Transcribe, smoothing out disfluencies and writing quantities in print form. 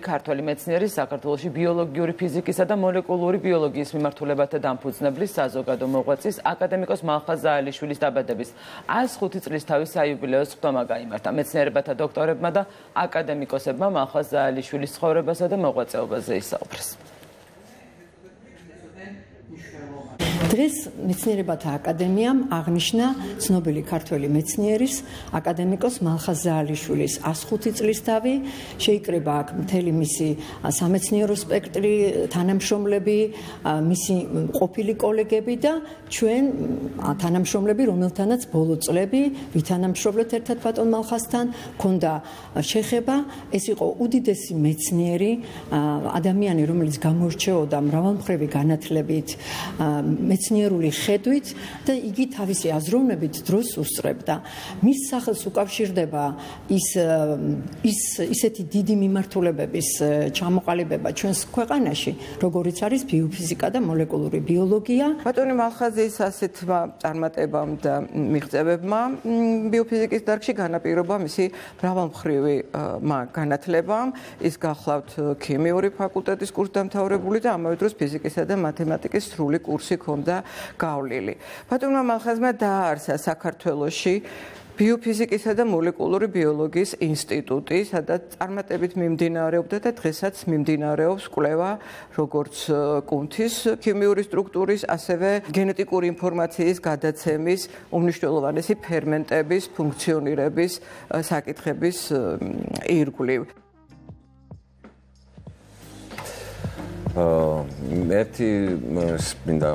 ქართველი მეცნიერი საქართველოში ბიოლოგიური ფიზიკისა და მოლეკულური ბიოლოგიის მიმართულებათა დამფუძნებლის საზოგადო მოღვაწის აკადემიკოს მალხაზ ზაალიშვილის დაბადების 105 წლის თავის საიუბილეო სხდომა გაიმართა. მეცნიერებათა დოქტორებმა და აკადემიკოსებმა მალხაზ ზაალიშვილის ცხოვრებასა და მოღვაწეობაზე ისაუბრეს. დღეს მეცნიერებათა აკადემიამ აღნიშნა ცნობილი ქართველი მეცნიერის აკადემიკოს მალხაზ ზაალიშვილის 105 წლის თავი. შეიკრება აქ მთელი მისი სამეცნიერო სპექტრი, თანამშრომლები, მისი ყოფილი კოლეგები და ჩვენ თანამშრომლები, რომელთანაც ბოლო წლები ვითანამშრომლეთ ერთად ბატონ მალხაზთან, ქონდა შეხება. ეს იყო უდიდესი მეცნიერი ადამიანი, რომელიც გამოირჩეოდა მრავალმხრივი განათლებით, მეცნიერული ხედვით და იგი თავისი აზროვნებით დროს უსწრებდა. მის სახელს უკავშირდება ისეთი დიდი მიმართულებების ჩამოყალიბება ჩვენს ქვეყანაში, როგორიც არის ბიოფიზიკა და მოლეკულური ბიოლოგია. ბატონი მალხაზის ასეთმა წარმატებამ და მიღწევებმა ბიოფიზიკის დარგში განაპირობა მისი მრავალმხრივი განათლებამ. ის გახლავთ ქიმიური ფაკულტეტის კურსდამთავრებული და ამავე დროს ფიზიკისა და მათემატიკის სრული კურსი ჰქონდა გავლილი. ბატონმა მალხაზმა დააარსა საქართველოში ბიოფიზიკისა და მოლეკულური ბიოლოგიის ინსტიტუტი, სადაც წარმატებით მიმდინარეობდა და დღესაც მიმდინარეობს კვლევა როგორც კუნთის ქიმიური სტრუქტურის, ასევე გენეტიკური ინფორმაციის გადაცემის, უმნიშვნელოვანესი ფერმენტების ფუნქციონირების საკითხების ირგვლივ. ერთი მინდა